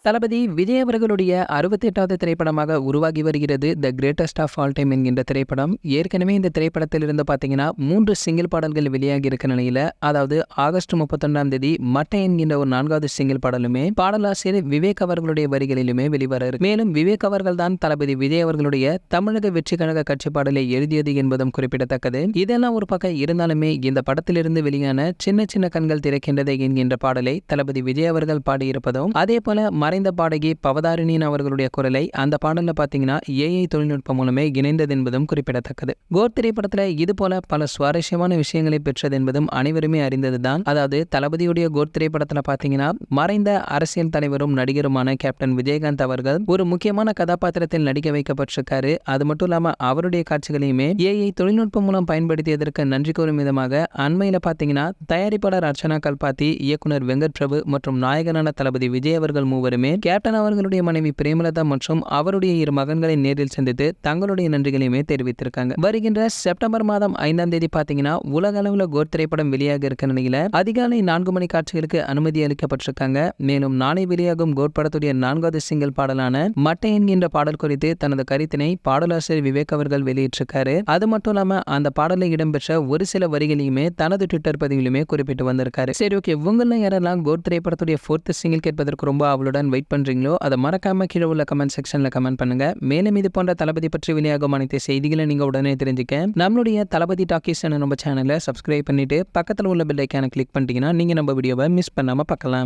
தளபதி விஜய் அவர்களுடைய 68வது திரைப்படமாக உருவாகி வருகிறது the greatest of all time என்கின்ற திரைப்படம். ஏற்கனவே இந்த திரைப்படத்தில் இருந்து பார்த்தீங்கன்னா 3 சிங்கிள் பாடல்கள் வெளியாகி இருக்க நிலையில, அதாவது ஆகஸ்ட் 31ஆம் தேதி மட்டை என்கின்ற ஒரு 4வது சிங்கிள் பாடலுமே பாடலாசிரியர் விவேக் அவர்களுடைய வரிகளிலுமே வெளிவர இருக்கு. மேலும் விவேக் அவர்கள் தான் தளபதி விஜய் அவர்களுடைய தமிழக வெற்றி கழக கட்சி பாடலை எழுதியது என்பதும் குறிப்பிடத்தக்கது. இதெல்லாம் ஒரு பக்கம் இருந்தாலுமே இந்த படத்திலிருந்து வெளியான சின்ன சின்ன கண்கள் திறக்கின்றதை என்கின்ற பாடலை தளபதி விஜய் அவர்கள் பாடியிருப்பதும், அதே போல மறைந்த பாடகி பவதாரிணியின் அவர்களுடைய குரலை அந்த பாடல்ல பாத்தீங்கன்னா ஏஐ தொழில்நுட்பம் மூலமே இணைந்தது என்பதும் குறிப்பிடத்தக்கது. கோட் திரைப்படத்துல இது போல பல சுவாரஸ்யமான விஷயங்களை பெற்றது என்பதும் அனைவருமே அறிந்ததுதான். அதாவது தளபதியுடைய கோட் திரைப்படத்துல பாத்தீங்கன்னா மறைந்த அரசியல் தலைவரும் நடிகருமான கேப்டன் விஜயகாந்த் அவர்கள் ஒரு முக்கியமான கதாபாத்திரத்தில் நடிக்க வைக்கப்பட்டிருக்காரு. அது மட்டும் இல்லாம அவருடைய காட்சிகளையுமே ஏஐ தொழில்நுட்பம் மூலம் பயன்படுத்தியதற்கு நன்றி கூறும் விதமாக அண்மையில பாத்தீங்கன்னா தயாரிப்பாளர் அர்ச்சனா கல்பாத்தி, இயக்குனர் வெங்கட் பிரபு மற்றும் நாயகனான தளபதி விஜய் அவர்கள் மூவருமே கேப்டன் அவர்களுடைய மனைவி பிரேமலதா மற்றும் அவருடைய 2 மகன்களை நேரில் சந்தித்து தங்களுடைய நன்றிகளையுமே தெரிவித்திருக்காங்க. வருகின்ற செப்டம்பர் மாதம் 5ஆம் தேதி பாத்தீங்கன்னா உலக அளவுல கோட் திரைப்படம் வெளியாக இருக்க நிலையில அதிகாலை 4 மணி காட்சிகளுக்கு அனுமதி அளிக்கப்பட்டிருக்காங்க. மேலும் நாளை வெளியாகும் கோட் படத்துடைய 4வது சிங்கிள் பாடலான மட்டை என்கின்ற பாடல் குறித்து தனது கருத்தினை பாடலாசிரியர் விவேக் அவர்கள் வெளியிட்டிருக்காரு. அது மட்டும் இல்லாம அந்த பாடலில் இடம்பெற்ற ஒரு சில வரிகளையுமே தனது ட்விட்டர் பதிவிலுமே குறிப்பிட்டு வந்திருக்காரு. சரி, ஓகே, உங்கள யாரெல்லாம் கோட் திரைப்படத்துடைய 4th சிங்கிள் கேட்பதற்கு ரொம்ப அவளுடன் வெயிட் பண்றீங்களோ அதை மறக்காம கீழே உள்ள கமெண்ட் செக்ஷன்ல கமெண்ட் பண்ணுங்க. மேலும் இது போன்ற தளபதி பற்றி வெளியாகும் அனைத்து செய்திகளை நீங்க உடனே தெரிஞ்சுக்க நம்மளுடைய தளபதி டாக்கீஸ் நம்ம சேனலை சப்ஸ்கிரைப் பண்ணிட்டு பக்கத்தில் உள்ள பெல் ஐக்கானை கிளிக் பண்ணிட்டீங்கன்னா நீங்க நம்ம வீடியோவை மிஸ் பண்ணாம பார்க்கலாம்.